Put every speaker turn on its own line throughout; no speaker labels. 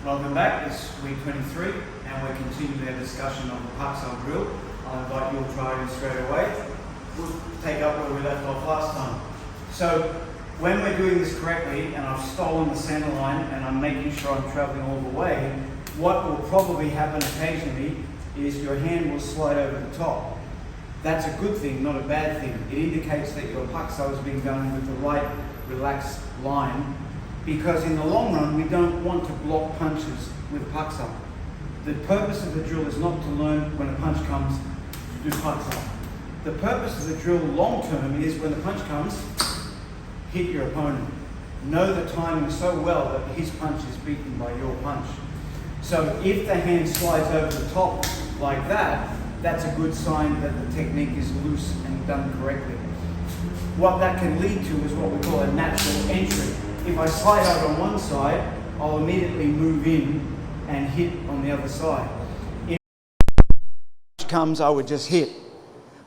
Welcome back, it's week 23 and we're continuing our discussion on the Paak Sau drill. I'll invite you to try it straight away. We'll take up where we left off last time. So when we're doing this correctly and I've stolen the center line and I'm making sure I'm traveling all the way, what will probably happen occasionally is your hand will slide over the top. That's a good thing, not a bad thing. It indicates that your Paak Sau is being done with the right relaxed line, because in the long run we don't want to block punches with Paak Sau. The purpose of the drill is not to learn when a punch comes to do Paak Sau. The purpose of the drill long term is when the punch comes, hit your opponent. Know the timing so well that his punch is beaten by your punch. So if the hand slides over the top like that, that's a good sign that the technique is loose and done correctly. What that can lead to is what we call a natural entry. If I slide out on one side, I'll immediately move in and hit on the other side. If punch comes, I would just hit.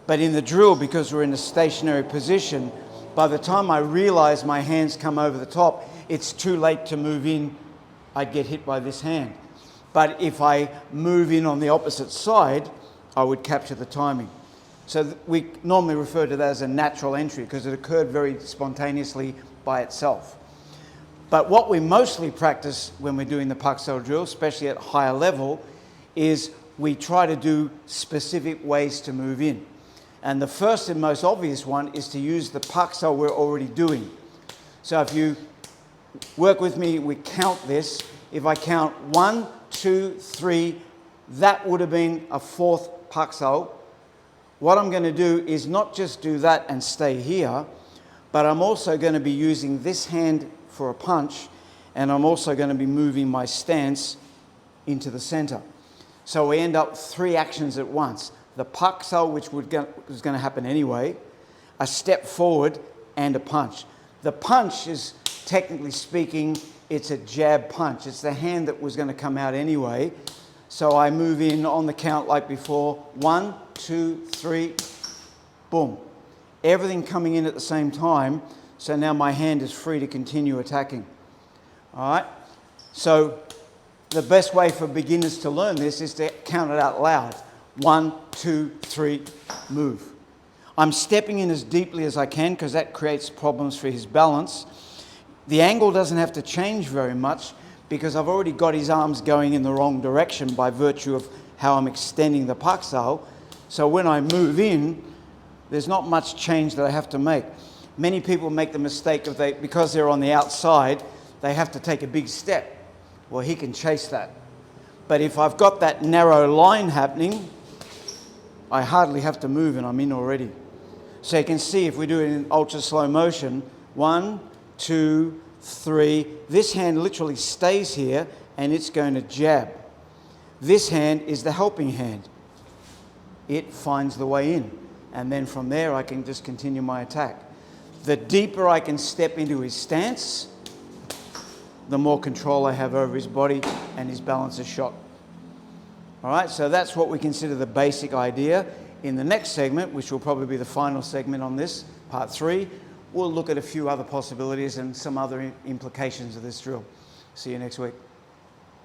But in the drill, because we're in a stationary position, by the time I realize my hands come over the top, it's too late to move in. I'd get hit by this hand. But if I move in on the opposite side, I would capture the timing. So we normally refer to that as a natural entry because it occurred very spontaneously by itself. But what we mostly practice when we're doing the Paak Sau drill, especially at higher level, is we try to do specific ways to move in. And the first and most obvious one is to use the Paak Sau we're already doing. So if you work with me, we count this. If I count 1, 2, 3, that would have been a fourth Paak Sau. What I'm going to do is not just do that and stay here, but I'm also going to be using this hand for a punch, and I'm also going to be moving my stance into the center. So we end up 3 actions at once. The Paak Sau, which was going to happen anyway, a step forward, and a punch. The punch is, technically speaking, it's a jab punch. It's the hand that was going to come out anyway. So I move in on the count like before. 1, 2, 3, boom. Everything coming in at the same time. So now my hand is free to continue attacking. All right? So the best way for beginners to learn this is to count it out loud. 1, 2, 3, move. I'm stepping in as deeply as I can because that creates problems for his balance. The angle doesn't have to change very much because I've already got his arms going in the wrong direction by virtue of how I'm extending the Paak Sau. So when I move in, there's not much change that I have to make. Many people make the mistake of because they're on the outside, they have to take a big step. Well, he can chase that. But if I've got that narrow line happening, I hardly have to move and I'm in already. So you can see if we do it in ultra slow motion, 1, 2, 3, this hand literally stays here and it's going to jab. This hand is the helping hand. It finds the way in. And then from there I can just continue my attack. The deeper I can step into his stance, the more control I have over his body and his balance is shot. All right, so that's what we consider the basic idea. In the next segment, which will probably be the final segment on this, part 3, we'll look at a few other possibilities and some other implications of this drill. See you next week.